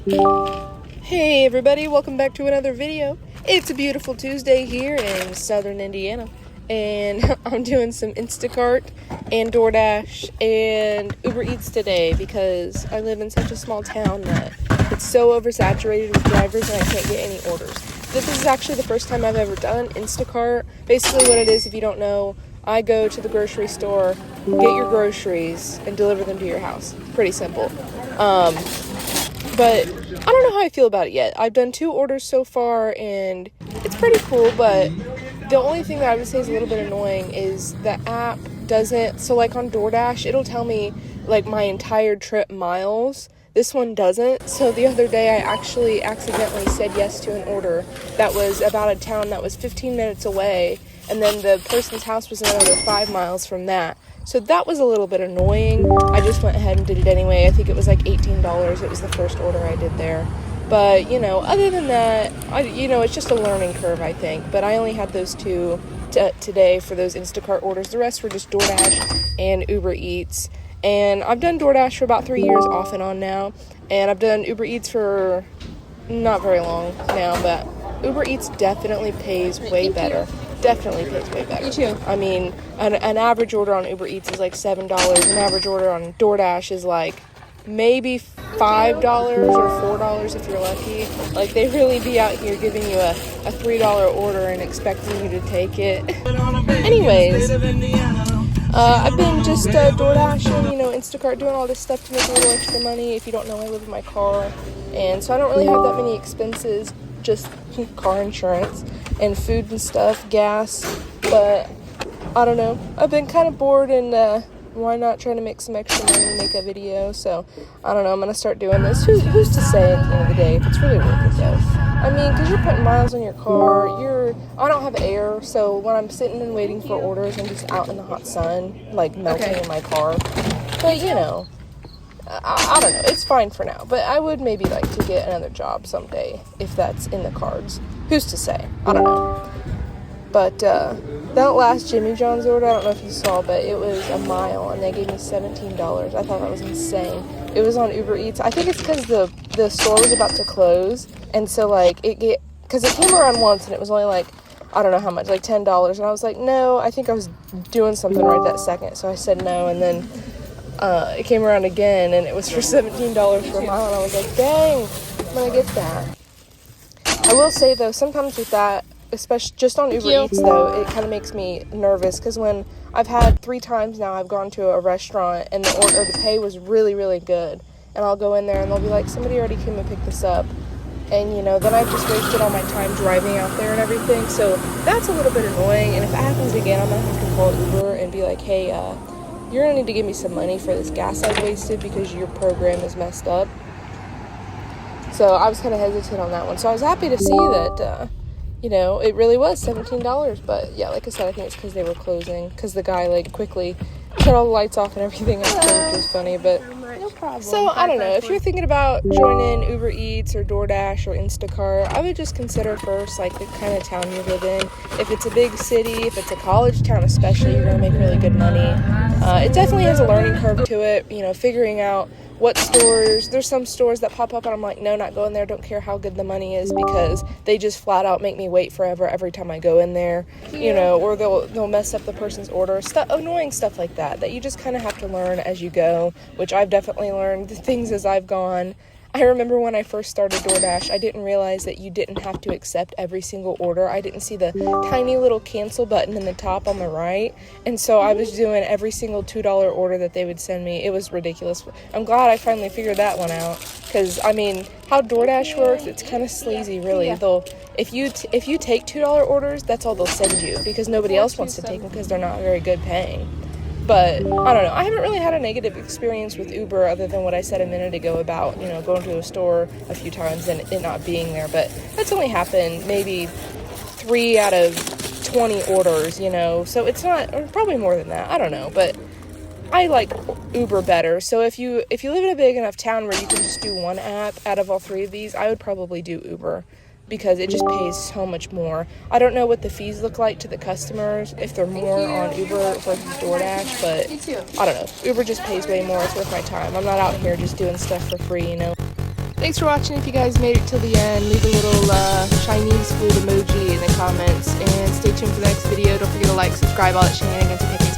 Hey everybody, welcome back to another video. It's a beautiful Tuesday here in southern Indiana, and I'm doing some Instacart and DoorDash and Uber Eats today because I live in such a small town that it's so oversaturated with drivers and I can't get any orders. This is actually the first time I've ever done Instacart. Basically what it is, if you don't know, I go to the grocery store, get your groceries, and deliver them to your house. Pretty simple. But I don't know how I feel about it yet. I've done 2 orders so far, and it's pretty cool, but the only thing that I would say is a little bit annoying is the app doesn't, so like on DoorDash, it'll tell me like my entire trip miles. This one doesn't. So the other day I actually accidentally said yes to an order that was about a town that was 15 minutes away, and then the person's house was another 5 miles from that. So that was a little bit annoying. I just went ahead and did it anyway. I think it was like $18. It was the first order I did there. But, you know, other than that, it's just a learning curve, I think. But I only had those 2 today for those Instacart orders. The rest were just DoorDash and Uber Eats. And I've done DoorDash for about 3 years off and on now. And I've done Uber Eats for not very long now. But Uber Eats definitely pays way better. Definitely pays way better. Me too. I mean, an average order on Uber Eats is like $7. An average order on DoorDash is like maybe $5 or $4 if you're lucky. Like, they really be out here giving you a $3 order and expecting you to take it. Anyways, I've been just DoorDashing, Instacart, doing all this stuff to make a little extra money. If you don't know, I live in my car, and so I don't really have that many expenses, just car insurance and food and stuff, gas. But I don't know, I've been kind of bored, and why not try to make some extra money and make a video? So I don't know, I'm gonna start doing this. Who's to say at the end of the day if it's really worth it though? I mean, because you're putting miles on your car. I don't have air, so when I'm sitting and waiting for orders, I'm just out in the hot sun, like melting in my car. But I don't know, it's fine for now, but I would maybe like to get another job someday if that's in the cards. Who's to say? I don't know. But that last Jimmy John's order, I don't know if you saw, but it was a mile and they gave me $17. I thought that was insane. It was on Uber Eats. I think it's because the store was about to close, and so like because it came around once and it was only like, I don't know how much, like $10, and I was like, no, I think I was doing something right that second, so I said no, and then it came around again, and it was for $17 for a mile, and I was like, dang, I'm gonna get that. I will say, though, sometimes with that, especially just on Uber Eats, though, it kind of makes me nervous, because when I've had 3 times now, I've gone to a restaurant, and the pay was really, really good, and I'll go in there, and they'll be like, somebody already came and picked this up, and, then I've just wasted all my time driving out there and everything, so that's a little bit annoying, and if it happens again, I'm gonna have to call Uber and be like, hey, you're going to need to give me some money for this gas I've wasted because your program is messed up. So I was kind of hesitant on that one. So I was happy to see that, it really was $17. But yeah, like I said, I think it's because they were closing. Because the guy, quickly cut all the lights off and everything after, which was funny. But no problem. So I don't know. If you're thinking about joining Uber Eats or DoorDash or Instacart, I would just consider first, the kind of town you live in. If it's a big city, if it's a college town especially, you're going to make really good money. It definitely has a learning curve to it, figuring out what stores. There's some stores that pop up and I'm like, no, not going there, don't care how good the money is, because they just flat out make me wait forever every time I go in there, or they'll mess up the person's order, annoying stuff like that you just kind of have to learn as you go, which I've definitely learned things as I've gone. I remember when I first started DoorDash, I didn't realize that you didn't have to accept every single order. I didn't see the tiny little cancel button in the top on the right, and so I was doing every single $2 order that they would send me. It was ridiculous. I'm glad I finally figured that one out, because, how DoorDash works, it's kind of sleazy, really. If you take $2 orders, that's all they'll send you, because nobody else wants to take them because they're not very good paying. But, I don't know, I haven't really had a negative experience with Uber other than what I said a minute ago about, going to a store a few times and it not being there. But that's only happened maybe 3 out of 20 orders, So it's not, or probably more than that, I don't know. But I like Uber better. So if you live in a big enough town where you can just do one app out of all 3 of these, I would probably do Uber, because it just pays so much more. I don't know what the fees look like to the customers, if they're more on Uber versus DoorDash, but I don't know. Uber just pays way more. It's worth my time. I'm not out here just doing stuff for free, Thanks for watching. If you guys made it till the end, leave a little Chinese food emoji in the comments, and stay tuned for the next video. Don't forget to like, subscribe, all that shenanigans.